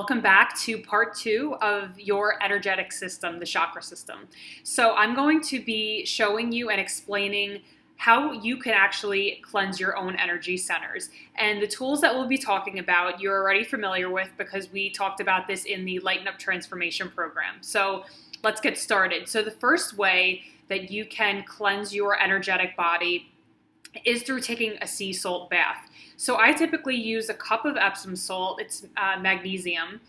Welcome back to part 2 of your energetic system, the chakra system. So I'm going to be showing you and explaining how you can actually cleanse your own energy centers. And the tools that we'll be talking about, you're already familiar with because we talked about this in the Lighten Up Transformation program. So let's get started. So the first way that you can cleanse your energetic body is through taking a sea salt bath. So I typically use a cup of Epsom salt. It's magnesium,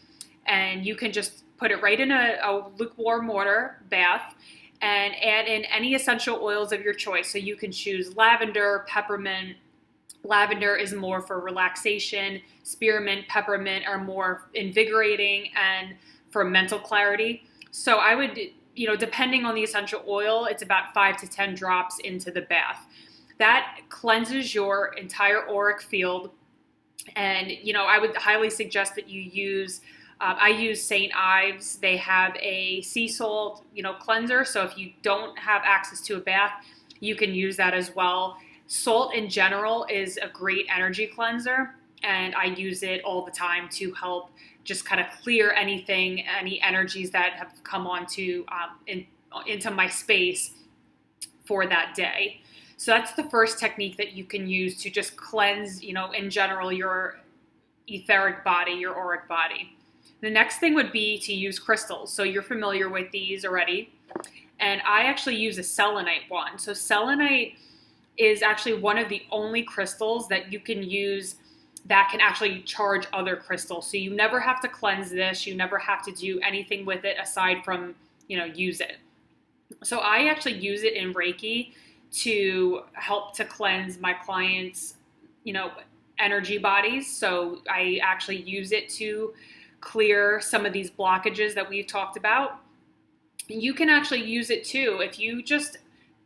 and you can just put it right in a lukewarm water bath and add in any essential oils of your choice. So you can choose lavender, peppermint. Lavender is more for relaxation. Spearmint, peppermint are more invigorating and for mental clarity. So I would, depending on the essential oil, it's about 5 to 10 drops into the bath. That cleanses your entire auric field. And, I would highly suggest that you use, I use St. Ives. They have a sea salt, cleanser. So if you don't have access to a bath, you can use that as well. Salt in general is a great energy cleanser, and I use it all the time to help just kind of clear any energies that have come onto into my space for that day. So that's the first technique that you can use to just cleanse, in general, your etheric body, your auric body. The next thing would be to use crystals. So you're familiar with these already. And I actually use a selenite one. So selenite is actually one of the only crystals that you can use that can actually charge other crystals. So you never have to cleanse this. You never have to do anything with it aside from, use it. So I actually use it in Reiki to help to cleanse my clients, energy bodies. So I actually use it to clear some of these blockages that we've talked about. You can actually use it too if you just,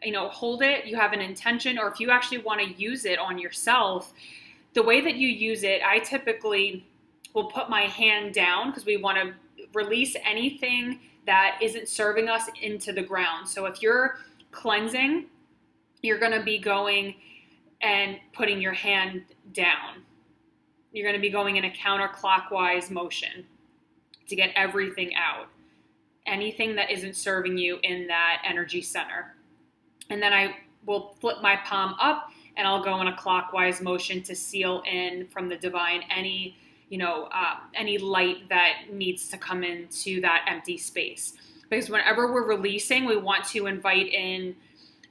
hold it, you have an intention, or if you actually want to use it on yourself. The way that you use it, I typically will put my hand down because we want to release anything that isn't serving us into the ground. So if you're cleansing, you're going to be going and putting your hand down. You're going to be going in a counterclockwise motion to get everything out. Anything that isn't serving you in that energy center. And then I will flip my palm up and I'll go in a clockwise motion to seal in from the divine any light that needs to come into that empty space. Because whenever we're releasing, we want to invite in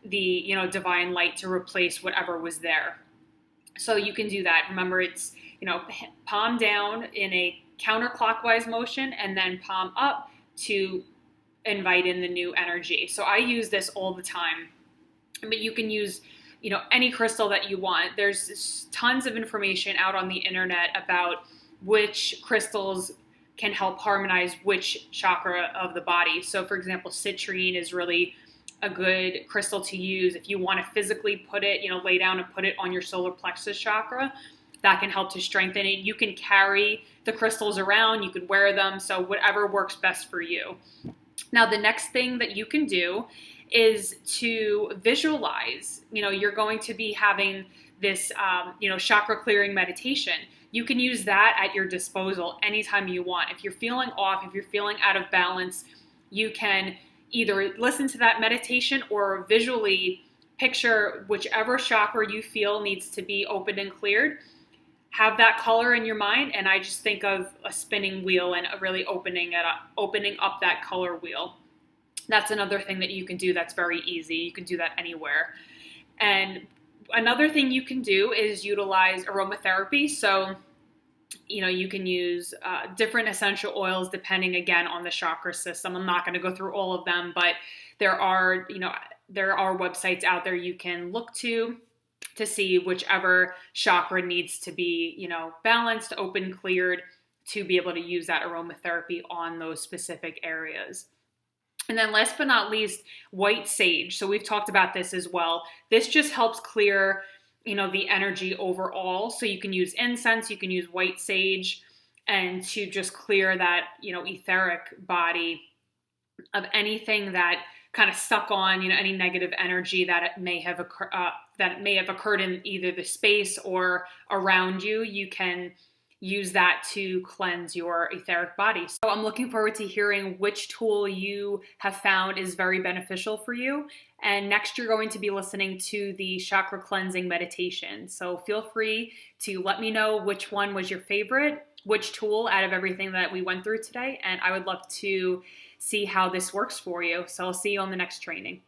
the divine light to replace whatever was there. So you can do that. Remember, it's palm down in a counterclockwise motion and then palm up to invite in the new energy. So I use this all the time. But you can use any crystal that you want. There's tons of information out on the internet about which crystals can help harmonize which chakra of the body. So for example, citrine is really a good crystal to use if you want to physically put it, lay down and put it on your solar plexus chakra. That can help to strengthen it. You can carry the crystals around, you could wear them, so whatever works best for you. Now, the next thing that you can do is to visualize. You're going to be having this, chakra clearing meditation. You can use that at your disposal anytime you want. If you're feeling off, if you're feeling out of balance, you can either listen to that meditation or visually picture whichever chakra you feel needs to be opened and cleared. Have that color in your mind, and I just think of a spinning wheel and really opening up that color wheel. That's another thing that you can do that's very easy. You can do that anywhere. And another thing you can do is utilize aromatherapy. So, you can use different essential oils depending, again, on the chakra system. I'm not going to go through all of them, but there are websites out there you can look to see whichever chakra needs to be, balanced, open, cleared, to be able to use that aromatherapy on those specific areas. And then last but not least, white sage. So we've talked about this as well. This just helps clear, the energy overall. So you can use incense, you can use white sage, and to just clear that, etheric body of anything that kind of stuck on, any negative energy that may have occurred in either the space or around you. You can use that to cleanse your etheric body. So I'm looking forward to hearing which tool you have found is very beneficial for you. And next you're going to be listening to the chakra cleansing meditation. So feel free to let me know which one was your favorite, which tool out of everything that we went through today. And I would love to see how this works for you. So I'll see you on the next training.